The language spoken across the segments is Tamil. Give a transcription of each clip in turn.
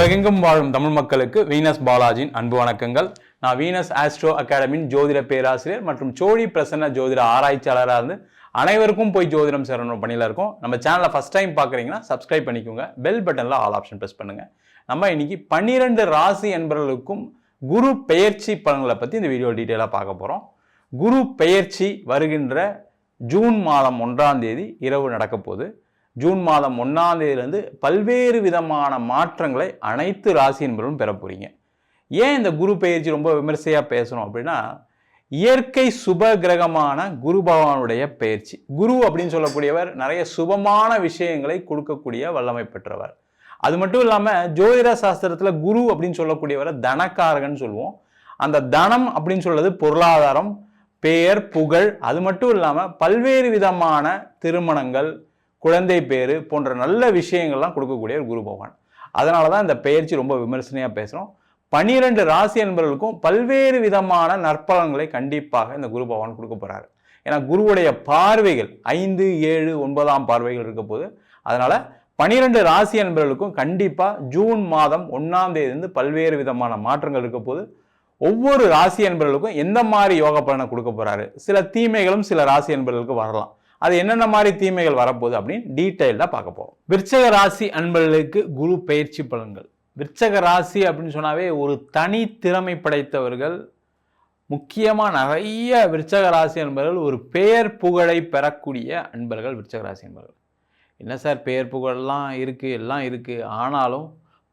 உலகெங்கும் வாழும் தமிழ் மக்களுக்கு வீனஸ் பாலாஜியின் அன்பு வணக்கங்கள். நான் வீனஸ் ஆஸ்ட்ரோ அகாடமியின் ஜோதிட பேராசிரியர் மற்றும் சோழி பிரசன்ன ஜோதிட ஆராய்ச்சியாளராக இருந்து அனைவருக்கும் போய் ஜோதிடம் சேரணும் பணியில் இருக்கும். நம்ம சேனலை ஃபர்ஸ்ட் டைம் பார்க்குறீங்கன்னா சப்ஸ்கிரைப் பண்ணிக்கோங்க. பெல் பட்டனில் ஆல் ஆப்ஷன் ப்ரெஸ் பண்ணுங்க. நம்ம இன்னைக்கு 12 ராசி என்பவர்களுக்கும் குரு பெயர்ச்சி பலன்களை பற்றி இந்த வீடியோ டீட்டெயிலாக பார்க்க போகிறோம். குரு பெயர்ச்சி வருகின்ற ஜூன் மாதம் 1ஆம் தேதி இரவு நடக்க போகுது. ஜூன் மாதம் 1ஆம் தேதியிலிருந்து பல்வேறு விதமான மாற்றங்களை அனைத்து ராசி என்பவர்களும் பெற போறீங்க. ஏன் இந்த குரு பெயர்ச்சி ரொம்ப விமர்சையாக பேசணும் அப்படின்னா, இயற்கை சுப கிரகமான குரு பகவானுடைய பெயர்ச்சி. குரு அப்படின்னு சொல்லக்கூடியவர் நிறைய சுபமான விஷயங்களை கொடுக்கக்கூடிய வல்லமை பெற்றவர். அது மட்டும் இல்லாமல் ஜோதிட சாஸ்திரத்தில் குரு அப்படின்னு சொல்லக்கூடியவரை தனக்காரகன்னு சொல்லுவோம். அந்த தனம் அப்படின்னு சொல்றது பொருளாதாரம், பெயர், புகழ், அது மட்டும் இல்லாமல் பல்வேறு விதமான திருமணங்கள், குழந்தை பேரு போன்ற நல்ல விஷயங்கள்லாம் கொடுக்கக்கூடிய ஒரு குரு பகவான். அதனால தான் இந்த பெயர்ச்சி ரொம்ப விமர்சனையாக பேசுகிறோம். 12 ராசி என்பவர்களுக்கும் பல்வேறு விதமான நற்பலன்களை கண்டிப்பாக இந்த குரு பகவான் கொடுக்க போகிறாரு. ஏன்னா குருவுடைய பார்வைகள் 5, 7, 9ஆம் பார்வைகள் இருக்க போது. அதனால 12 ராசி என்பவர்களுக்கும் கண்டிப்பாக ஜூன் மாதம் 1ஆம் தேதியிலிருந்து பல்வேறு விதமான மாற்றங்கள் இருக்க போது. ஒவ்வொரு ராசி என்பவர்களுக்கும் எந்த மாதிரி யோக பலனை கொடுக்க போறாரு, சில தீமைகளும் சில ராசி என்பவர்களுக்கு வரலாம். அது என்னென்ன மாதிரி தீமைகள் வரப்போகுது அப்படின்னு டீட்டெயில்டாக பார்க்க போகிறோம். விருச்சக ராசி அன்பர்களுக்கு குரு பயிற்சி பலன்கள். விருச்சக ராசி அப்படின்னு சொன்னாவே ஒரு தனி திறமை படைத்தவர்கள். முக்கியமாக நிறைய விருச்சக ராசி அன்பர்கள் ஒரு பெயர் புகழை பெறக்கூடிய அன்பர்கள் விருச்சக ராசி அன்பர்கள். என்ன சார் பெயர் புகழெல்லாம் இருக்குது, எல்லாம் இருக்குது, ஆனாலும்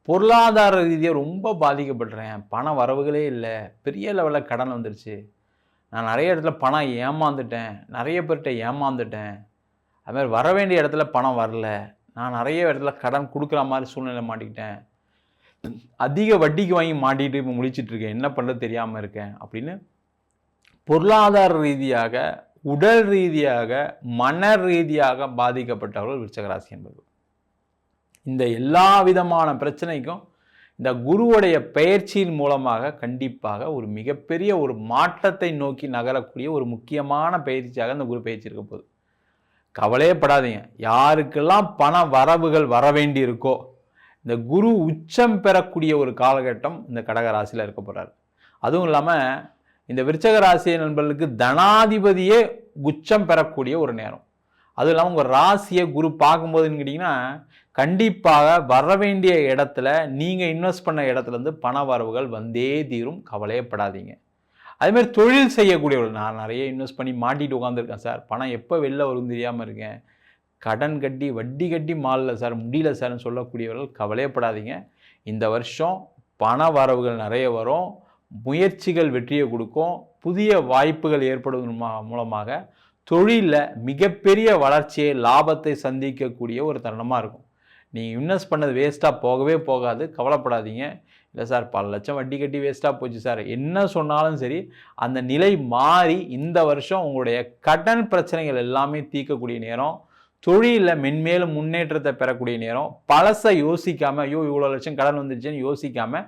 பொருளாதார ரீதியாக ரொம்ப பாதிக்கப்பட்டுறேன், பண வரவுகளே இல்லை, பெரிய லெவலில் கடன் வந்துருச்சு, நான் நிறைய இடத்துல பணம் ஏமாந்துட்டேன், நிறைய பேர்கிட்ட ஏமாந்துட்டேன், அதுமாதிரி வர வேண்டிய இடத்துல பணம் வரல, நான் நிறைய இடத்துல கடன் கொடுக்குற மாதிரி சூழ்நிலை மாட்டிக்கிட்டேன், அதிக வட்டிக்கு வாங்கி மாட்டிகிட்டு இப்போ முழிச்சிட்ருக்கேன், என்ன பண்ணுறது தெரியாமல் இருக்கேன் அப்படின்னு பொருளாதார ரீதியாக, உடல் ரீதியாக, மன ரீதியாக பாதிக்கப்பட்டவர்கள் விருச்சக ராசி என்பவர்கள். இந்த எல்லா விதமான பிரச்சனைக்கும் இந்த குருவுடைய பெயர்ச்சியின் மூலமாக கண்டிப்பாக ஒரு மிகப்பெரிய ஒரு மாற்றத்தை நோக்கி நகரக்கூடிய ஒரு முக்கியமான பயிற்சியாக இந்த குரு பயிற்சி இருக்க போகுது. கவலையே படாதீங்க. யாருக்கெல்லாம் பண வரவுகள் வர வேண்டி இருக்கோ, இந்த குரு உச்சம் பெறக்கூடிய ஒரு காலகட்டம் இந்த கடக ராசியில் இருக்க போகிறார். அதுவும் இல்லாமல் இந்த விருச்சக ராசி நண்பர்களுக்கு தனாதிபதியே உச்சம் பெறக்கூடிய ஒரு நேரம். அதுவும் இல்லாமல் உங்கள் ராசியை குரு பார்க்கும்போதுன்னு கேட்டிங்கன்னா, கண்டிப்பாக வர வேண்டிய இடத்துல நீங்கள் இன்வெஸ்ட் பண்ண இடத்துலேருந்து பண வரவுகள் வந்தே தீரும். கவலையப்படாதீங்க. அதுமாதிரி தொழில் செய்யக்கூடியவர்கள், நான் நிறைய இன்வெஸ்ட் பண்ணி மாட்டிட்டு உட்காந்துருக்கேன் சார், பணம் எப்போ வெளில வரும் தெரியாமல் இருக்கேன், கடன் கட்டி வட்டி கட்டி மாறல சார், முடியல சார்னு சொல்லக்கூடியவர்கள் கவலையப்படாதீங்க. இந்த வருஷம் பண வரவுகள் நிறைய வரும், முயற்சிகள் வெற்றியை கொடுக்கும், புதிய வாய்ப்புகள் ஏற்படுவதன் மூலமாக தொழிலில் மிகப்பெரிய வளர்ச்சியை, லாபத்தை சந்திக்கக்கூடிய ஒரு தருணமாக இருக்கும். நீங்கள் இன்வெஸ்ட் பண்ணது வேஸ்ட்டாக போகவே போகாது. கவலைப்படாதீங்க. இல்லை சார் பல லட்சம் வட்டி கட்டி வேஸ்ட்டாக போச்சு சார், என்ன சொன்னாலும் சரி அந்த நிலை மாறி இந்த வருஷம் உங்களுடைய கடன் பிரச்சனைகள் எல்லாமே தீர்க்கக்கூடிய நேரம், தொழிலில் மென்மேலும் முன்னேற்றத்தை பெறக்கூடிய நேரம். பழசை யோசிக்காமல், ஐயோ இவ்வளோ லட்சம் கடன் வந்துருச்சுன்னு யோசிக்காமல்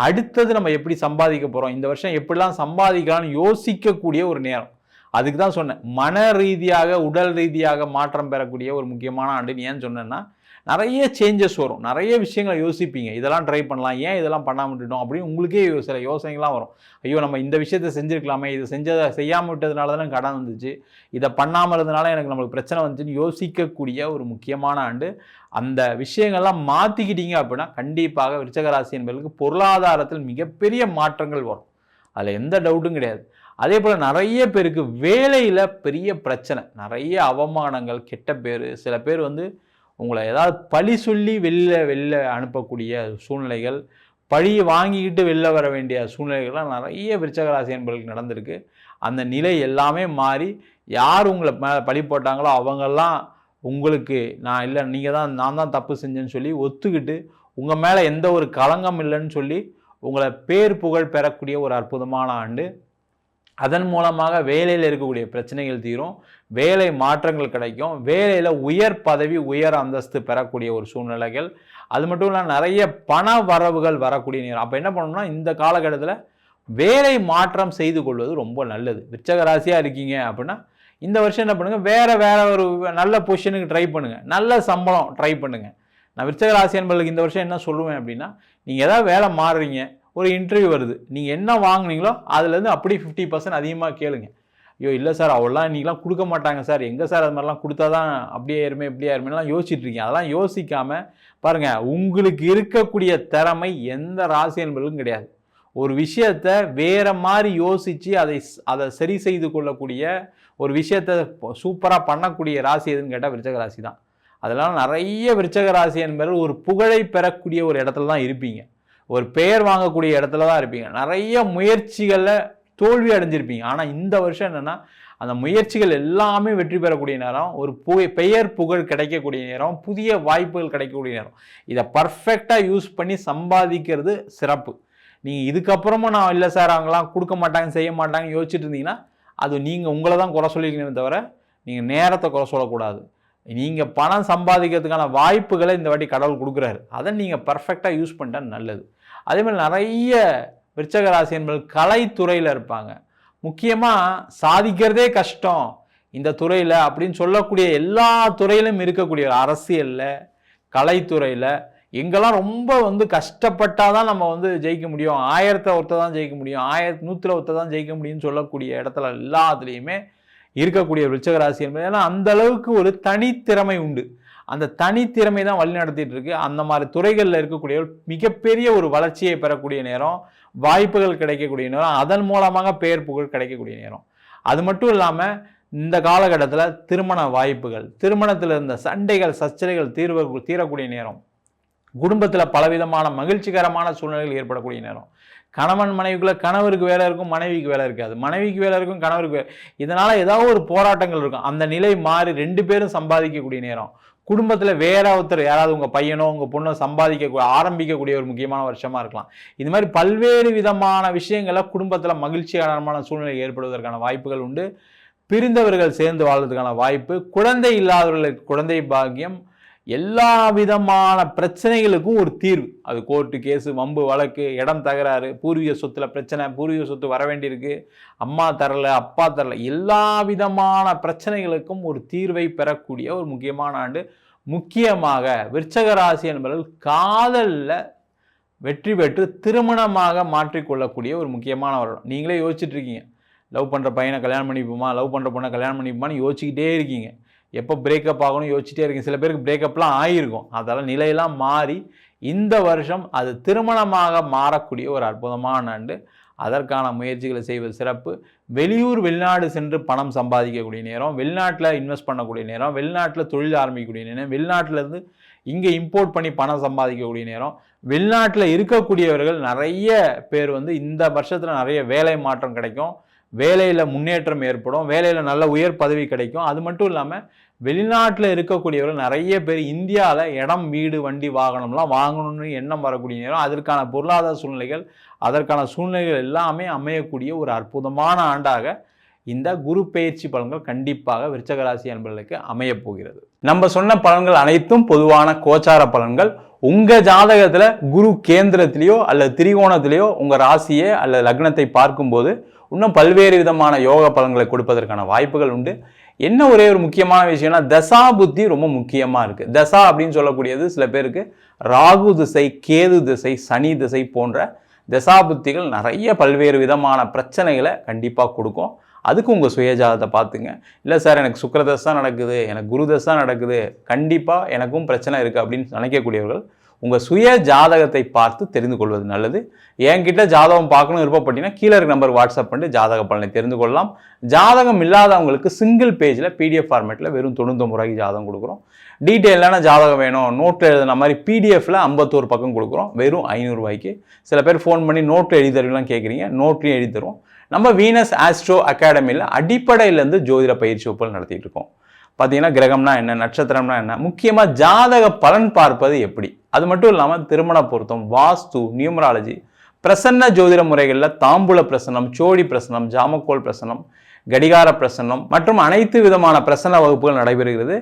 அடுத்தது நம்ம எப்படி சம்பாதிக்க போகிறோம், இந்த வருஷம் எப்படிலாம் சம்பாதிக்கலாம்னு யோசிக்கக்கூடிய ஒரு நேரம். அதுக்கு தான் சொன்னேன், மன ரீதியாக, உடல் ரீதியாக மாற்றம் பெறக்கூடிய ஒரு முக்கியமான ஆண்டுன்னு ஏன் சொன்னேன்னா, நிறைய சேஞ்சஸ் வரும், நிறைய விஷயங்களை யோசிப்பீங்க, இதெல்லாம் ட்ரை பண்ணலாம், ஏன் இதெல்லாம் பண்ணாமல் விட்டுட்டோம் அப்படின்னு உங்களுக்கே சில யோசனைகள்லாம் வரும். ஐயோ நம்ம இந்த விஷயத்தை செஞ்சுருக்கலாமே, இது செய்யாமல் விட்டதுனால தானே கடன் வந்துச்சு, இதை பண்ணாமல் இருந்ததுனால எனக்கு நம்மளுக்கு பிரச்சனை வந்துச்சுன்னு யோசிக்கக்கூடிய ஒரு முக்கியமான ஆண்டு. அந்த விஷயங்கள்லாம் மாற்றிக்கிட்டீங்க அப்படின்னா கண்டிப்பாக விருச்சக ராசி என்பவர்களுக்கு பொருளாதாரத்தில் மிகப்பெரிய மாற்றங்கள் வரும். அதில் எந்த டவுட்டும் கிடையாது. அதே போல் நிறைய பேருக்கு வேலையில் பெரிய பிரச்சனை, நிறைய அவமானங்கள், கெட்ட பேர், சில பேர் உங்களை ஏதாவது பழி சொல்லி வெளில அனுப்பக்கூடிய சூழ்நிலைகள், பழியை வாங்கிக்கிட்டு வெளில வர வேண்டிய சூழ்நிலைகள்லாம் நிறைய விருச்சக ராசி என்பவர்களுக்கு நடந்திருக்கு. அந்த நிலை எல்லாமே மாறி யார் உங்களை பழி போட்டாங்களோ அவங்கெல்லாம் உங்களுக்கு நான் தான் தப்பு செஞ்சேன்னு சொல்லி ஒத்துக்கிட்டு உங்கள் மேலே எந்த ஒரு களங்கம் இல்லைன்னு சொல்லி உங்களை பேர் புகழ் பெறக்கூடிய ஒரு அற்புதமான ஆண்டு. அதன் மூலமாக வேலையில் இருக்கக்கூடிய பிரச்சனைகள் தீரும், வேலை மாற்றங்கள் கிடைக்கும், வேலையில் உயர் பதவி, உயர் அந்தஸ்து பெறக்கூடிய ஒரு சூழ்நிலைகள். அது மட்டும் இல்லாமல் நிறைய பண வரவுகள் வரக்கூடிய நேரம். அப்போ என்ன பண்ணணும்னா, இந்த காலகட்டத்தில் வேலை மாற்றம் செய்து கொள்வது ரொம்ப நல்லது. விருச்சக ராசியாக இருக்கீங்க அப்படின்னா இந்த வருஷம் என்ன பண்ணுங்கள், வேற ஒரு நல்ல பொசிஷனுக்கு ட்ரை பண்ணுங்கள், நல்ல சம்பளம் ட்ரை பண்ணுங்கள். நான் விருச்சக ராசி என்பவர்களுக்கு இந்த வருஷம் என்ன சொல்லுவேன் அப்படின்னா, நீங்கள் ஏதாவது வேலை மாறுறீங்க, ஒரு இன்டர்வியூ வருது, நீங்கள் என்ன வாங்குனீங்களோ அதுலேருந்து அப்படி 50% அதிகமாக கேளுங்க. ஐயோ இல்லை சார் அவ்வளோலாம் இன்றைக்கெலாம் கொடுக்க மாட்டாங்க சார், எங்கே சார் அது மாதிரிலாம் கொடுத்தா தான் அப்படியே ஆயிருமே இப்படி ஆயிருமேலாம் யோசிச்சுட்டு இருக்கீங்க. அதெல்லாம் யோசிக்காமல் பாருங்கள், உங்களுக்கு இருக்கக்கூடிய திறமை எந்த ராசி என்பவர்களுக்கும் கிடையாது. ஒரு விஷயத்தை வேற மாதிரி யோசித்து அதை சரி செய்து கொள்ளக்கூடிய ஒரு விஷயத்தை சூப்பராக பண்ணக்கூடிய ராசி எதுன்னு கேட்டால் விருச்சக ராசி தான். அதெல்லாம் நிறைய விருச்சக ராசி என்பவர்கள் ஒரு புகழை பெறக்கூடிய ஒரு இடத்துல தான் இருப்பீங்க, ஒரு பெயர் வாங்கக்கூடிய இடத்துல தான் இருப்பீங்க. நிறைய முயற்சிகளில் தோல்வி அடைஞ்சிருப்பீங்க. ஆனால் இந்த வருஷம் என்னென்னா, அந்த முயற்சிகள் எல்லாமே வெற்றி பெறக்கூடிய நேரம், ஒரு பெயர் புகழ் கிடைக்கக்கூடிய நேரம், புதிய வாய்ப்புகள் கிடைக்கக்கூடிய நேரம். இதை பர்ஃபெக்டாக யூஸ் பண்ணி சம்பாதிக்கிறது சிறப்பு. நீங்கள் இதுக்கப்புறமும் நான் இல்லை சார் அவங்களாம் கொடுக்க மாட்டாங்க செய்ய மாட்டாங்கன்னு யோசிச்சுட்டு இருந்தீங்கன்னா, அது நீங்கள் உங்களை தான் குறை சொல்லியிருக்கீங்க தவிர நீங்கள் நேரத்தை குறை சொல்லக்கூடாது. நீங்கள் பணம் சம்பாதிக்கிறதுக்கான வாய்ப்புகளை இந்த வாட்டி கடவுள் கொடுக்குறாரு, அதை நீங்கள் பர்ஃபெக்டாக யூஸ் பண்ணிட்டா நல்லது. அதே மாதிரி நிறைய விருச்சக ராசி என்பது கலைத்துறையில் இருப்பாங்க. முக்கியமாக சாதிக்கிறதே கஷ்டம் இந்த துறையில் அப்படின்னு சொல்லக்கூடிய எல்லா துறையிலும் இருக்கக்கூடிய அரசியலில், கலைத்துறையில் எங்கெல்லாம் ரொம்ப கஷ்டப்பட்டால் தான் நம்ம ஜெயிக்க முடியும், 1000 ஒருத்தர் தான் ஜெயிக்க முடியும், 1100 ஒருத்தர் தான் ஜெயிக்க முடியும்னு சொல்லக்கூடிய இடத்துல எல்லாத்துலேயுமே இருக்கக்கூடிய விருச்சக ராசி என்பது. ஏன்னா அந்த அளவுக்கு ஒரு தனித்திறமை உண்டு. அந்த தனித்திறமை தான் வழி நடத்திட்டு இருக்கு. அந்த மாதிரி துறைகளில் இருக்கக்கூடிய மிகப்பெரிய ஒரு வளர்ச்சியை பெறக்கூடிய நேரம், வாய்ப்புகள் கிடைக்கக்கூடிய நேரம், அதன் மூலமாக பெயர் புகழ் கிடைக்கக்கூடிய நேரம். அது மட்டும் இல்லாமல் இந்த காலகட்டத்தில் திருமண வாய்ப்புகள், திருமணத்தில் இருந்த சண்டைகள் சச்சரவுகள் தீரக்கூடிய நேரம், குடும்பத்தில் பலவிதமான மகிழ்ச்சிகரமான சூழ்நிலைகள் ஏற்படக்கூடிய நேரம். கணவன் மனைவிக்குள்ள கணவருக்கு வேலை இருக்கும், மனைவிக்கு வேலை இருக்காது, மனைவிக்கு வேலை இருக்கும், கணவருக்கு வேலை. இதனால் ஏதாவது ஒரு போராட்டங்கள் இருக்கும். அந்த நிலை மாறி 2 பேரும் சம்பாதிக்கக்கூடிய நேரம். குடும்பத்தில் வேற ஒருத்தர் யாராவது உங்கள் பையனோ உங்கள் பொண்ணோ ஆரம்பிக்கக்கூடிய ஒரு முக்கியமான வருஷமாக இருக்கலாம். இது மாதிரி பல்வேறு விதமான விஷயங்களை குடும்பத்தில் மகிழ்ச்சிகரமான சூழ்நிலை ஏற்படுவதற்கான வாய்ப்புகள் உண்டு. பிரிந்தவர்கள் சேர்ந்து வாழ்வதற்கான வாய்ப்பு, குழந்தை இல்லாதவர்களுக்கு குழந்தை பாக்கியம், எல்லா விதமான பிரச்சனைகளுக்கும் ஒரு தீர்வு. அது கோர்ட்டு கேஸு, வம்பு வழக்கு, இடம் தகராறு, பூர்வீக சொத்துல பிரச்சனை, பூர்வீக சொத்து வர வேண்டியிருக்கு, அம்மா தரல அப்பா தரல, எல்லா விதமான பிரச்சனைகளுக்கும் ஒரு தீர்வை பெறக்கூடிய ஒரு முக்கியமான ஆண்டு. முக்கியமாக விருச்சக ராசி என்பவர்கள் காதலில் வெற்றி பெற்று திருமணமாக மாற்றிக்கொள்ளக்கூடிய ஒரு முக்கியமான வருடம். நீங்களே யோசிச்சுட்டு இருக்கீங்க, லவ் பண்ணுற பையனை கல்யாணம் பண்ணிப்போமா, லவ் பண்ணுற பொண்ணை கல்யாணம் பண்ணிப்போமான்னு யோசிச்சுக்கிட்டே இருக்கீங்க. எப்போ பிரேக்கப் ஆகணும் யோசிச்சுட்டே இருக்கீங்க. சில பேருக்கு பிரேக்கப்லாம் ஆகிருக்கும். அதெல்லாம் நிலையெல்லாம் மாறி இந்த வருஷம் அது திருமணமாக மாறக்கூடிய ஒரு அற்புதமான ஆண்டு. அதற்கான முயற்சிகளை செய்வது சிறப்பு. வெளியூர் வெளிநாடு சென்று பணம் சம்பாதிக்கக்கூடிய நேரம், வெளிநாட்டில் இன்வெஸ்ட் பண்ணக்கூடிய நேரம், வெளிநாட்டில் தொழில் ஆரம்பிக்கக்கூடிய நேரம், வெளிநாட்டிலேருந்து இங்கே இம்போர்ட் பண்ணி பணம் சம்பாதிக்கக்கூடிய நேரம். வெளிநாட்டில் இருக்கக்கூடியவர்கள் நிறைய பேர் இந்த வருஷத்தில் நிறைய வேலை மாற்றம் கிடைக்கும், வேலையில் முன்னேற்றம் ஏற்படும், வேலையில் நல்ல உயர் பதவி கிடைக்கும். அது மட்டும் இல்லாமல் வெளிநாட்டில் இருக்கக்கூடியவர்கள் நிறைய பேர் இந்தியாவில் இடம் வீடு வண்டி வாகனம்லாம் வாங்கணும்னு எண்ணம் வரக்கூடிய நேரம். அதற்கான பொருளாதார சூழ்நிலைகள், அதற்கான சூழ்நிலைகள் எல்லாமே அமையக்கூடிய ஒரு அற்புதமான ஆண்டாக இந்த குரு பெயர்ச்சி பலன்கள் கண்டிப்பாக விருச்சக ராசி அன்பர்களுக்கு அமைய போகிறது. நம்ம சொன்ன பலன்கள் அனைத்தும் பொதுவான கோச்சார பலன்கள். உங்கள் ஜாதகத்தில் குரு கேந்திரத்திலேயோ அல்லது திரிகோணத்திலேயோ உங்கள் ராசியை அல்லது லக்னத்தை பார்க்கும்போது இன்னும் பல்வேறு விதமான யோக பலன்களை கொடுப்பதற்கான வாய்ப்புகள் உண்டு. என்ன ஒரே ஒரு முக்கியமான விஷயம்னா, தசா புத்தி ரொம்ப முக்கியமாக இருக்குது. தசா அப்படின்னு சொல்லக்கூடியது சில பேருக்கு ராகு திசை, கேது திசை, சனி திசை போன்ற தசா புத்திகள் நிறைய பல்வேறு விதமான பிரச்சனைகளை கண்டிப்பாக கொடுக்கும். அதுக்கு உங்கள் சுயஜாதத்தை பார்த்துங்க. இல்லை சார் எனக்கு சுக்கிரதசை நடக்குது, எனக்கு குரு தசை நடக்குது, கண்டிப்பாக எனக்கும் பிரச்சனை இருக்குது அப்படின்னு நினைக்கக்கூடியவர்கள் உங்கள் சுய ஜாதகத்தை பார்த்து தெரிந்து கொள்வது நல்லது. என்கிட்ட ஜாதகம் பார்க்கணும் விருப்பப்பட்டீங்கன்னா கீழே இருக்க நம்பர் வாட்ஸ்அப் பண்ணி ஜாதக பலனை தெரிந்து கொள்ளலாம். ஜாதகம் இல்லாதவங்களுக்கு சிங்கிள் பேஜில் PDF ஃபார்மேட்டில் வெறும் 99 ரூபாய்க்கு ஜாதகம் கொடுக்குறோம். டீட்டெயிலான ஜாதகம் வேணும், நோட்டில் எழுதுன மாதிரி PDFல 51 பக்கம் கொடுக்குறோம், வெறும் 500 ரூபாய்க்கு. சில பேர் ஃபோன் பண்ணி நோட்டில் எழுதி தருவீங்களாம் கேட்குறீங்க, நோட்லையும் எழுதி தருவோம். நம்ம வீனஸ் ஆஸ்ட்ரோ அகாடமியில் அடிப்படையிலேருந்து ஜோதிட பயிற்சி வகுப்புகள் நடத்திட்டு இருக்கோம். பார்த்தீங்கன்னா கிரகம்னா என்ன, நட்சத்திரம்னா என்ன, முக்கியமாக ஜாதக பலன் பார்ப்பது எப்படி, அது மட்டும் இல்லாமல் திருமண பொருத்தம், வாஸ்து, நியூமராலஜி, பிரசன்ன ஜோதிட முறைகளில் தாம்பூல பிரசன்னம், சோடி பிரசன்னம், ஜாமக்கோல் பிரசன்னம், கடிகார பிரசன்னம் மற்றும் அனைத்து விதமான பிரசன்ன வகுப்புகள் நடைபெறுகிறது.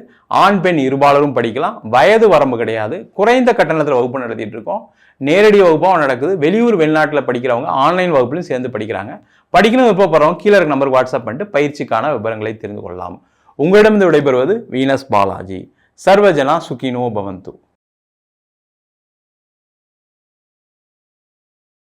ஆண் பெண் இருபாலரும் படிக்கலாம், வயது வரம்பு கிடையாது. குறைந்த கட்டணத்தில் வகுப்பு நடத்திட்டு இருக்கோம். நேரடி வகுப்பாகவும் நடக்குது. வெளியூர் வெளிநாட்டில் படிக்கிறவங்க ஆன்லைன் வகுப்புலையும் சேர்ந்து படிக்கிறாங்க. படிக்கணும் விருப்பப்படுறவங்க கீழே இருக்க நம்பருக்கு வாட்ஸ்அப் பண்ணிட்டு பயிற்சிக்கான விவரங்களை தெரிந்து கொள்ளலாம். உங்களிடமிருந்து விடைபெறுவது வீனஸ் பாலாஜி. சர்வஜனா சுகினோ பவந்து.